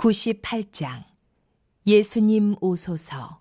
98장 예수님 오소서.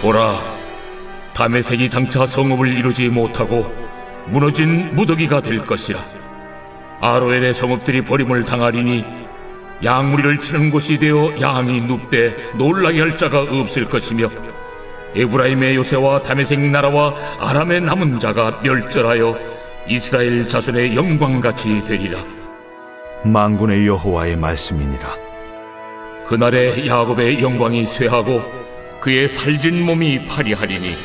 보라, 다메섹이 장차 성읍을 이루지 못하고 무너진 무더기가 될 것이라. 아로엘의 성읍들이 버림을 당하리니 양무리를 치는 곳이 되어 양이 눕되 놀라게 할 자가 없을 것이며, 에브라임의 요새와 다메섹 나라와 아람의 남은 자가 멸절하여 이스라엘 자손의 영광같이 되리라. 만군의 여호와의 말씀이니라. 그날에 야곱의 영광이 쇠하고 그의 살진 몸이 파리하리니,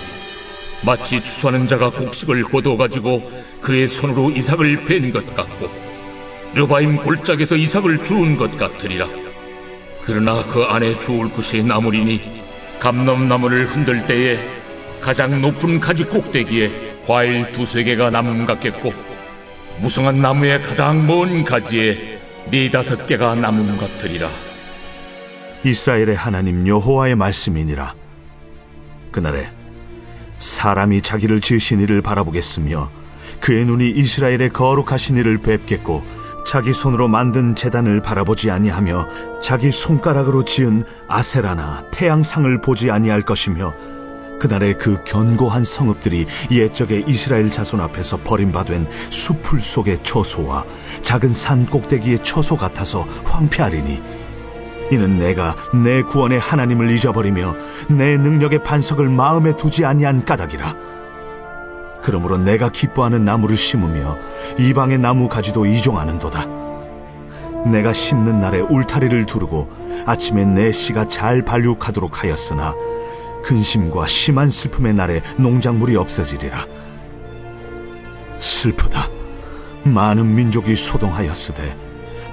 마치 추수하는 자가 곡식을 거둬가지고 그의 손으로 이삭을 벤 것 같고 르바임 골짜기에서 이삭을 주운 것 같으리라. 그러나 그 안에 주울 것이 나무리니, 감람나무를 흔들 때에 가장 높은 가지 꼭대기에 과일 2-3개가 남음 같겠고, 무성한 나무의 가장 먼 가지에 4-5개가 남음 같으리라. 이스라엘의 하나님 여호와의 말씀이니라. 그날에 사람이 자기를 지으신 이를 바라보겠으며 그의 눈이 이스라엘의 거룩하신 이를 뵙겠고, 자기 손으로 만든 제단을 바라보지 아니하며 자기 손가락으로 지은 아세라나 태양상을 보지 아니할 것이며, 그날에 그 견고한 성읍들이 옛적의 이스라엘 자손 앞에서 버림받은 수풀 속의 처소와 작은 산 꼭대기의 처소 같아서 황폐하리니, 이는 내가 내 구원의 하나님을 잊어버리며 내 능력의 반석을 마음에 두지 아니한 까닭이라. 그러므로 내가 기뻐하는 나무를 심으며 이방의 나무 가지도 이종하는도다. 내가 심는 날에 울타리를 두르고 아침에 내 씨가 잘 발육하도록 하였으나, 근심과 심한 슬픔의 날에 농작물이 없어지리라. 슬프다. 많은 민족이 소동하였으되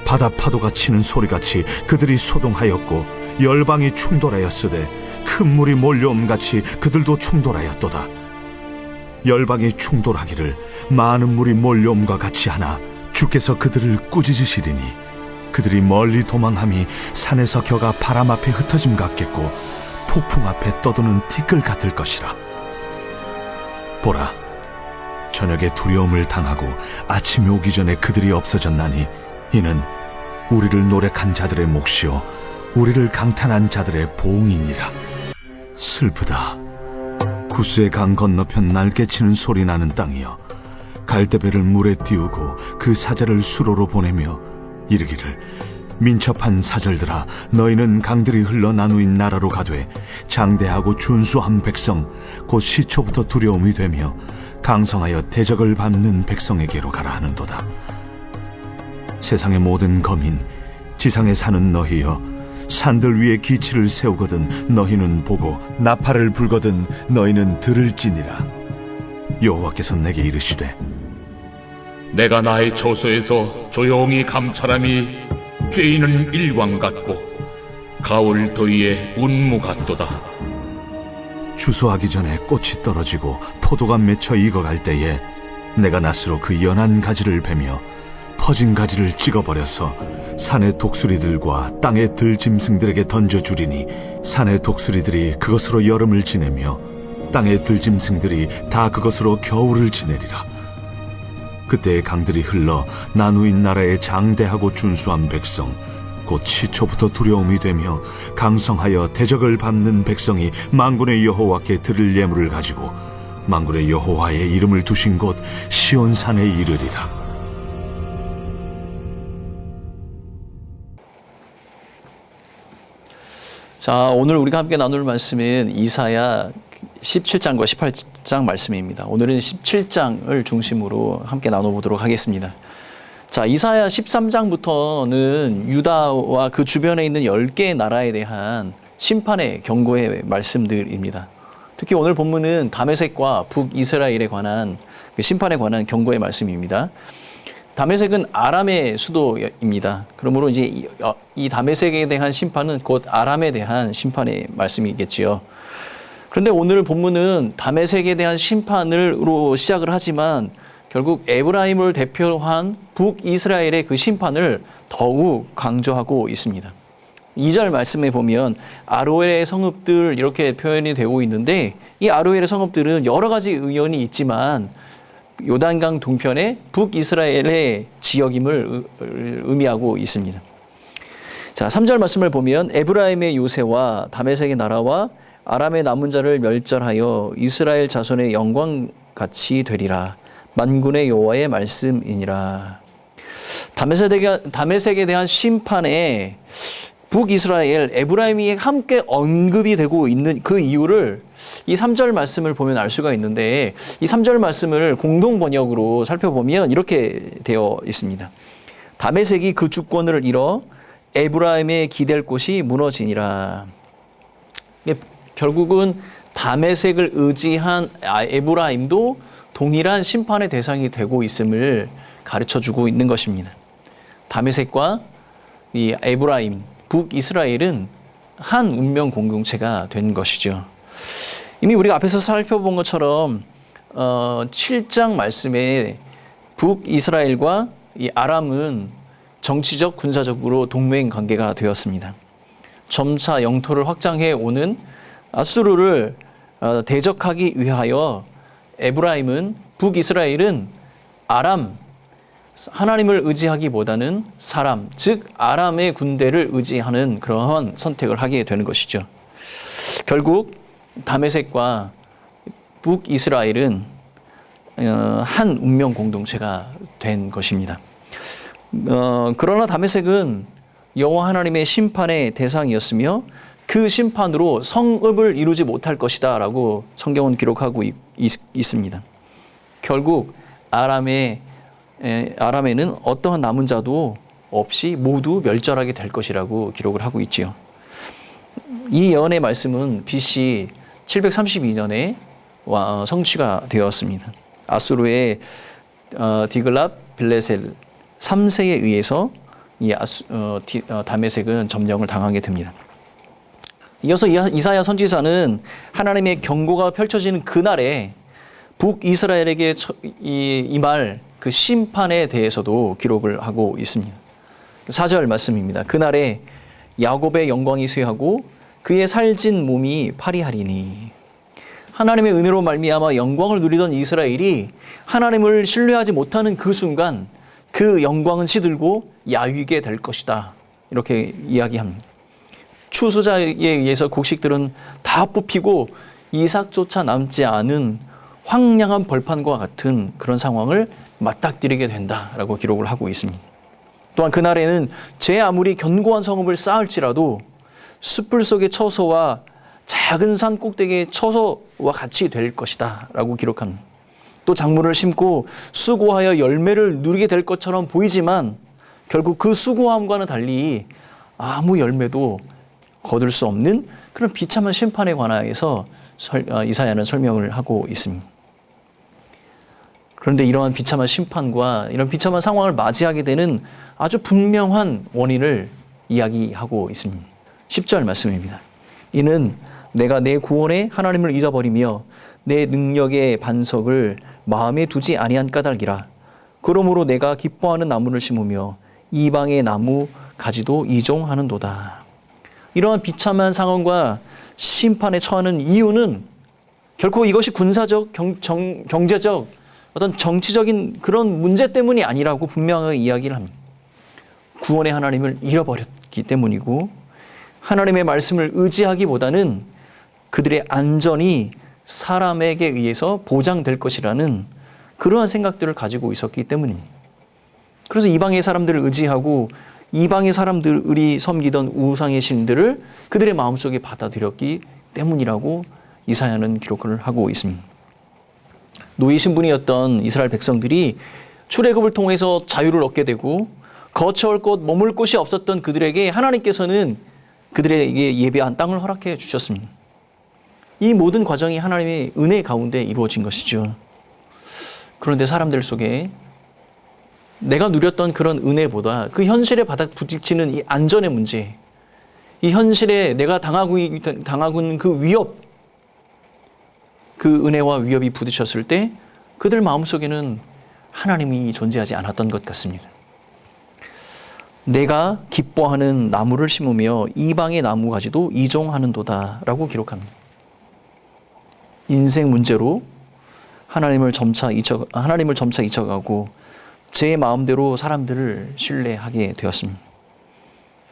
바다 파도가 치는 소리같이 그들이 소동하였고, 열방이 충돌하였으되 큰 물이 몰려옴같이 그들도 충돌하였도다. 열방이 충돌하기를 많은 물이 몰려옴과 같이 하나 주께서 그들을 꾸짖으시리니, 그들이 멀리 도망함이 산에서 겨가 바람 앞에 흩어짐 같겠고 폭풍 앞에 떠도는 티끌 같을 것이라. 보라, 저녁에 두려움을 당하고 아침이 오기 전에 그들이 없어졌나니, 이는 우리를 노력한 자들의 몫이요 우리를 강탄한 자들의 보응이니라. 슬프다. 구스의 강 건너편 날개치는 소리 나는 땅이여, 갈대배를 물에 띄우고 그 사자를 수로로 보내며 이르기를 민첩한 사절들아 너희는 강들이 흘러 나누인 나라로 가되 장대하고 준수한 백성 곧 시초부터 두려움이 되며 강성하여 대적을 밟는 백성에게로 가라 하는도다. 세상의 모든 거민 지상에 사는 너희여 산들 위에 기치를 세우거든 너희는 보고 나팔을 불거든 너희는 들을지니라. 여호와께서 내게 이르시되 내가 나의 처소에서 조용히 감찰함이 죄인은 일광 같고 가을 더위에 운무 같도다. 추수하기 전에 꽃이 떨어지고 포도가 맺혀 익어갈 때에 내가 낫으로 그 연한 가지를 베며 퍼진 가지를 찍어버려서 산의 독수리들과 땅의 들짐승들에게 던져주리니 산의 독수리들이 그것으로 여름을 지내며 땅의 들짐승들이 다 그것으로 겨울을 지내리라. 그때의 강들이 흘러 나누인 나라의 장대하고 준수한 백성 곧 시초부터 두려움이 되며 강성하여 대적을 밟는 백성이 만군의 여호와께 드릴 예물을 가지고 만군의 여호와의 이름을 두신 곳 시온산에 이르리라. 자, 오늘 우리가 함께 나눌 말씀은 이사야 17장과 18장 말씀입니다. 오늘은 17장을 중심으로 함께 나눠보도록 하겠습니다. 자, 이사야 13장부터는 유다와 그 주변에 있는 10개의 나라에 대한 심판의 경고의 말씀들입니다. 특히 오늘 본문은 다메섹과 북이스라엘에 관한 그 심판에 관한 경고의 말씀입니다. 다메섹은 아람의 수도입니다. 그러므로 이제 이 다메섹에 대한 심판은 곧 아람에 대한 심판의 말씀이겠지요. 그런데 오늘 본문은 다메섹에 대한 심판으로 시작을 하지만 결국 에브라임을 대표한 북이스라엘의 그 심판을 더욱 강조하고 있습니다. 2절 말씀에 보면 아로엘의 성읍들 이렇게 표현이 되고 있는데 이 아로엘의 성읍들은 여러 가지 의견이 있지만 요단강 동편의 북이스라엘의 지역임을 의미하고 있습니다. 자, 3절 말씀을 보면 에브라임의 요새와 다메섹의 나라와 아람의 남은 자를 멸절하여 이스라엘 자손의 영광같이 되리라. 만군의 여호와의 말씀이니라. 다메섹에 대한 심판에 북이스라엘, 에브라임이 함께 언급이 되고 있는 그 이유를 이 3절 말씀을 보면 알 수가 있는데 이 3절 말씀을 공동 번역으로 살펴보면 이렇게 되어 있습니다. 다메섹이 그 주권을 잃어 에브라임의 기댈 곳이 무너지니라. 결국은 다메섹을 의지한 에브라임도 동일한 심판의 대상이 되고 있음을 가르쳐주고 있는 것입니다. 다메섹과 이 에브라임, 북이스라엘은 한 운명 공동체가 된 것이죠. 이미 우리가 앞에서 살펴본 것처럼 7장 말씀에 북이스라엘과 이 아람은 정치적, 군사적으로 동맹 관계가 되었습니다. 점차 영토를 확장해 오는 아수르를 대적하기 위하여 에브라임은 북이스라엘은 아람, 하나님을 의지하기보다는 사람, 즉 아람의 군대를 의지하는 그러한 선택을 하게 되는 것이죠. 결국 다메섹과 북이스라엘은 한 운명 공동체가 된 것입니다. 그러나 다메섹은 여호와 하나님의 심판의 대상이었으며 그 심판으로 성읍을 이루지 못할 것이다 라고 성경은 기록하고 있습니다. 결국 아람에는 어떠한 남은 자도 없이 모두 멸절하게 될 것이라고 기록을 하고 있지요. 이 예언의 말씀은 BC 732년에 성취가 되었습니다. 아수르의 디글랏 빌레셀 3세에 의해서 이 다메섹은 점령을 당하게 됩니다. 이어서 이사야 선지자는 하나님의 경고가 펼쳐지는 그날에 북이스라엘에게 임할 그 심판에 대해서도 기록을 하고 있습니다. 4절 말씀입니다. 그날에 야곱의 영광이 쇠하고 그의 살찐 몸이 파리하리니. 하나님의 은혜로 말미암아 영광을 누리던 이스라엘이 하나님을 신뢰하지 못하는 그 순간 그 영광은 시들고 야위게 될 것이다. 이렇게 이야기합니다. 추수자에 의해서 곡식들은 다 뽑히고 이삭조차 남지 않은 황량한 벌판과 같은 그런 상황을 맞닥뜨리게 된다라고 기록을 하고 있습니다. 또한 그날에는 제 아무리 견고한 성읍을 쌓을지라도 숯불 속의 처소와 작은 산 꼭대기의 처소와 같이 될 것이다 라고 기록합니다. 또 작물을 심고 수고하여 열매를 누리게 될 것처럼 보이지만 결국 그 수고함과는 달리 아무 열매도 거둘 수 없는 그런 비참한 심판에 관하여서 이사야는 설명을 하고 있습니다. 그런데 이러한 비참한 심판과 이런 비참한 상황을 맞이하게 되는 아주 분명한 원인을 이야기하고 있습니다. 10절 말씀입니다. 이는 내가 내 구원의 하나님을 잊어버리며 내 능력의 반석을 마음에 두지 아니한 까닭이라. 그러므로 내가 기뻐하는 나무를 심으며 이방의 나무 가지도 이종하는도다. 이러한 비참한 상황과 심판에 처하는 이유는 결코 이것이 군사적, 경제적, 어떤 정치적인 그런 문제 때문이 아니라고 분명하게 이야기를 합니다. 구원의 하나님을 잃어버렸기 때문이고 하나님의 말씀을 의지하기보다는 그들의 안전이 사람에게 의해서 보장될 것이라는 그러한 생각들을 가지고 있었기 때문입니다. 그래서 이방의 사람들을 의지하고 이방의 사람들이 섬기던 우상의 신들을 그들의 마음속에 받아들였기 때문이라고 이사야는 기록을 하고 있습니다. 노예 신분이었던 이스라엘 백성들이 출애굽을 통해서 자유를 얻게 되고 거처할 곳, 머물 곳이 없었던 그들에게 하나님께서는 그들에게 예배한 땅을 허락해 주셨습니다. 이 모든 과정이 하나님의 은혜 가운데 이루어진 것이죠. 그런데 사람들 속에 내가 누렸던 그런 은혜보다 그 현실에 바닥 부딪히는 이 안전의 문제, 이 현실에 내가 당하고 있는 그 위협, 그 은혜와 위협이 부딪혔을 때 그들 마음속에는 하나님이 존재하지 않았던 것 같습니다. 내가 기뻐하는 나무를 심으며 이방의 나무 가지도 이종하는도다 라고 기록합니다. 인생 문제로 하나님을 점차 잊혀가고 제 마음대로 사람들을 신뢰하게 되었습니다.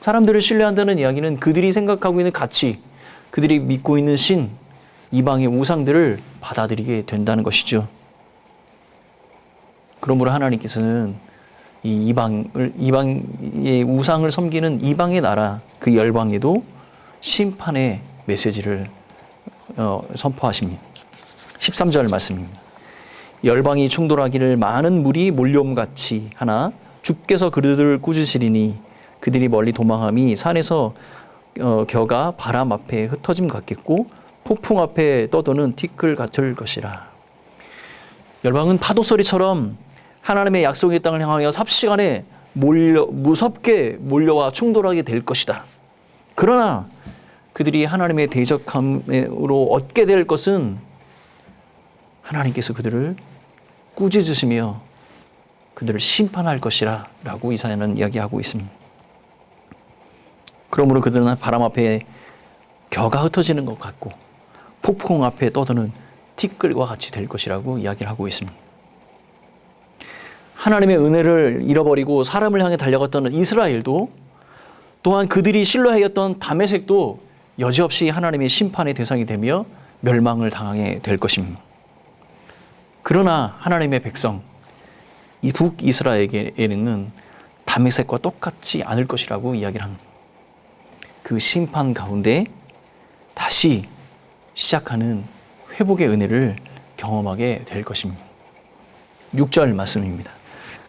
사람들을 신뢰한다는 이야기는 그들이 생각하고 있는 가치, 그들이 믿고 있는 신, 이방의 우상들을 받아들이게 된다는 것이죠. 그러므로 하나님께서는 이 이방의 우상을 섬기는 이방의 나라, 그 열방에도 심판의 메시지를 선포하십니다. 13절 말씀입니다. 열방이 충돌하기를 많은 물이 몰려옴같이 하나 주께서 그들을 꾸짖으시리니 그들이 멀리 도망함이 산에서 겨가 바람 앞에 흩어짐 같겠고 폭풍 앞에 떠도는 티끌 같을 것이라. 열방은 파도 소리처럼 하나님의 약속의 땅을 향하여 삽시간에 무섭게 몰려와 충돌하게 될 것이다. 그러나 그들이 하나님의 대적함으로 얻게 될 것은 하나님께서 그들을 꾸짖으시며 그들을 심판할 것이라 라고 이사야는 이야기하고 있습니다. 그러므로 그들은 바람 앞에 겨가 흩어지는 것 같고 폭풍 앞에 떠드는 티끌과 같이 될 것이라고 이야기를 하고 있습니다. 하나님의 은혜를 잃어버리고 사람을 향해 달려갔던 이스라엘도 또한 그들이 신뢰하였던 다메섹도 여지없이 하나님의 심판의 대상이 되며 멸망을 당하게 될 것입니다. 그러나 하나님의 백성, 이 북이스라엘에게는 다메섹과 똑같지 않을 것이라고 이야기를 합니다. 그 심판 가운데 다시 시작하는 회복의 은혜를 경험하게 될 것입니다. 6절 말씀입니다.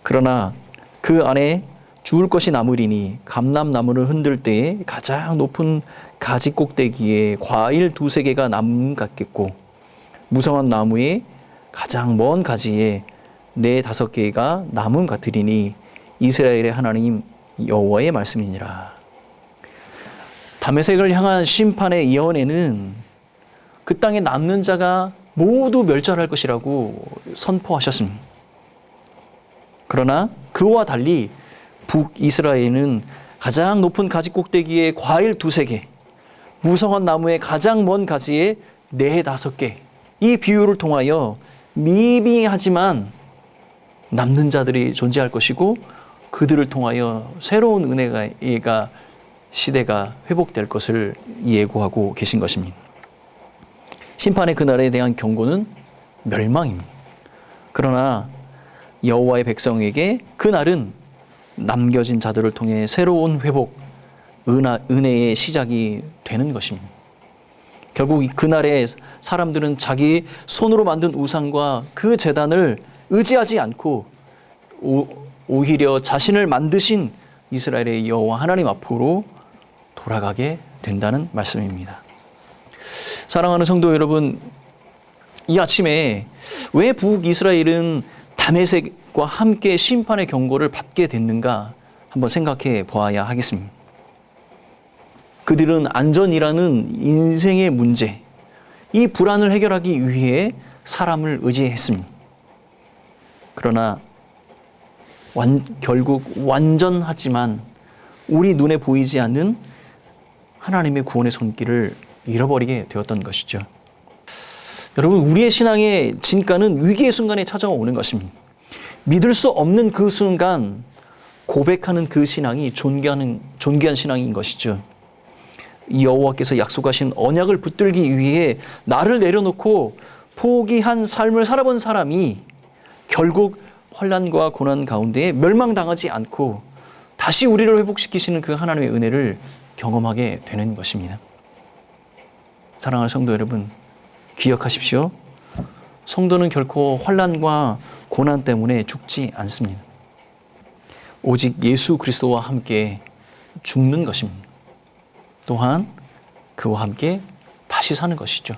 그러나 그 안에 죽을 것이 남으리니 감람나무를 흔들 때에 가장 높은 가지 꼭대기에 과일 2-3개가 남 같겠고 무성한 나무에 가장 먼 가지에 4-5개가 남음 같으리니 이스라엘의 하나님 여호와의 말씀이니라. 다메섹을 향한 심판의 예언에는 그 땅에 남는 자가 모두 멸절할 것이라고 선포하셨습니다. 그러나 그와 달리 북이스라엘은 가장 높은 가지 꼭대기에 과일 2-3개, 무성한 나무의 가장 먼 가지에 4-5개, 이 비유를 통하여 미비하지만 남는 자들이 존재할 것이고 그들을 통하여 새로운 은혜가 시대가 회복될 것을 예고하고 계신 것입니다. 심판의 그날에 대한 경고는 멸망입니다. 그러나 여호와의 백성에게 그날은 남겨진 자들을 통해 새로운 회복, 은혜의 시작이 되는 것입니다. 결국 그날에 사람들은 자기 손으로 만든 우상과 그 제단을 의지하지 않고 오히려 자신을 만드신 이스라엘의 여호와 하나님 앞으로 돌아가게 된다는 말씀입니다. 사랑하는 성도 여러분, 이 아침에 왜 북이스라엘은 다메섹과 함께 심판의 경고를 받게 됐는가 한번 생각해 보아야 하겠습니다. 그들은 안전이라는 인생의 문제, 이 불안을 해결하기 위해 사람을 의지했습니다. 그러나 결국 완전하지만 우리 눈에 보이지 않는 하나님의 구원의 손길을 잃어버리게 되었던 것이죠. 여러분, 우리의 신앙의 진가는 위기의 순간에 찾아오는 것입니다. 믿을 수 없는 그 순간 고백하는 그 신앙이 존귀한 신앙인 것이죠. 여호와께서 약속하신 언약을 붙들기 위해 나를 내려놓고 포기한 삶을 살아본 사람이 결국 환난과 고난 가운데 멸망당하지 않고 다시 우리를 회복시키시는 그 하나님의 은혜를 경험하게 되는 것입니다. 사랑하는 성도 여러분, 기억하십시오. 성도는 결코 환난과 고난 때문에 죽지 않습니다. 오직 예수 그리스도와 함께 죽는 것입니다. 또한 그와 함께 다시 사는 것이죠.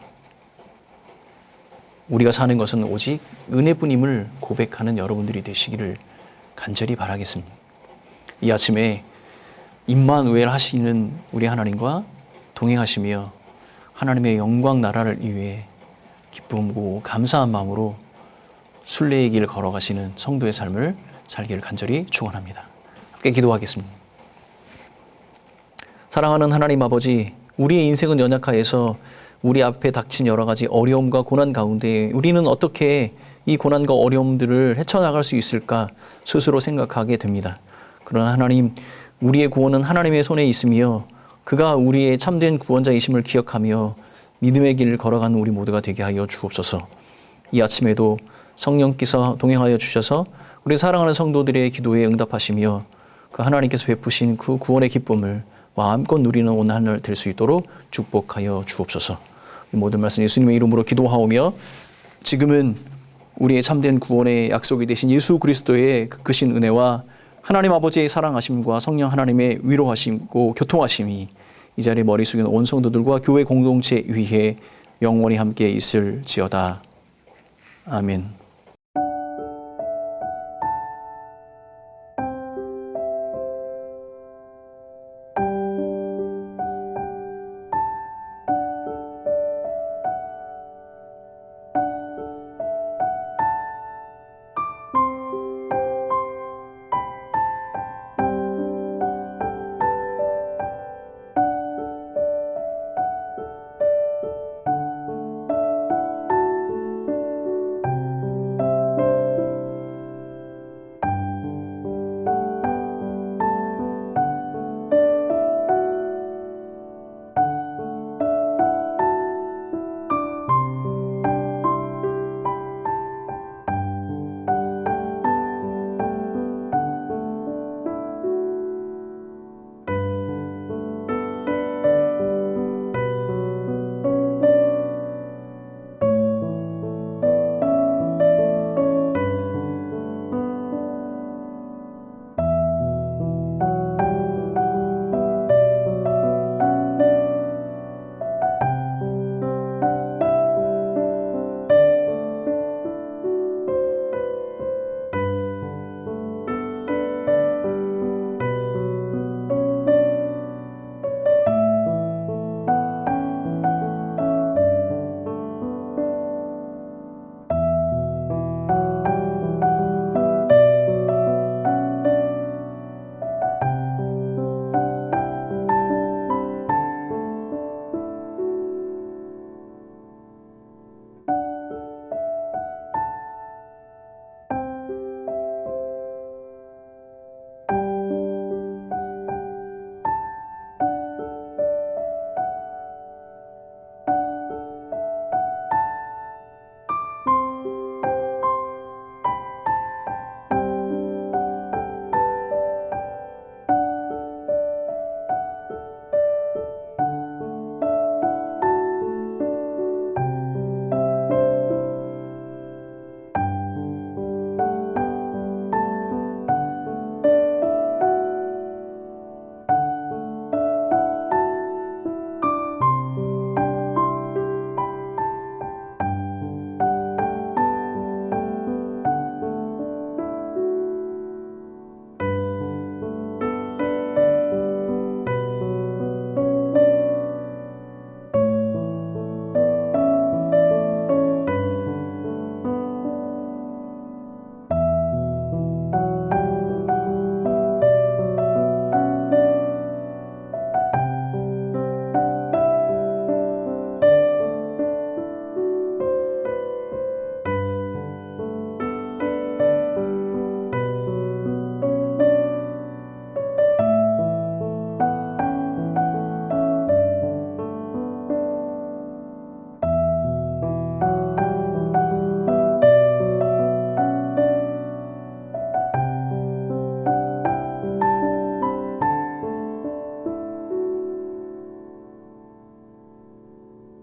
우리가 사는 것은 오직 은혜뿐임을 고백하는 여러분들이 되시기를 간절히 바라겠습니다. 이 아침에 임마누엘 하시는 우리 하나님과 동행하시며 하나님의 영광 나라를 위해 기쁨과 감사한 마음으로 순례의 길을 걸어가시는 성도의 삶을 살기를 간절히 축원합니다. 함께 기도하겠습니다. 사랑하는 하나님 아버지, 우리의 인생은 연약하여서 우리 앞에 닥친 여러 가지 어려움과 고난 가운데 우리는 어떻게 이 고난과 어려움들을 헤쳐나갈 수 있을까 스스로 생각하게 됩니다. 그러나 하나님, 우리의 구원은 하나님의 손에 있으며 그가 우리의 참된 구원자이심을 기억하며 믿음의 길을 걸어가는 우리 모두가 되게 하여 주옵소서. 이 아침에도 성령께서 동행하여 주셔서 우리 사랑하는 성도들의 기도에 응답하시며 그 하나님께서 베푸신 그 구원의 기쁨을 마음껏 누리는 오늘 한 날 될 수 있도록 축복하여 주옵소서. 이 모든 말씀 예수님의 이름으로 기도하오며 지금은 우리의 참된 구원의 약속이 되신 예수 그리스도의 크신 은혜와 하나님 아버지의 사랑하심과 성령 하나님의 위로하심고 교통하심이 이 자리에 머리 숙인 온 성도들과 교회 공동체 위에 영원히 함께 있을지어다. 아멘.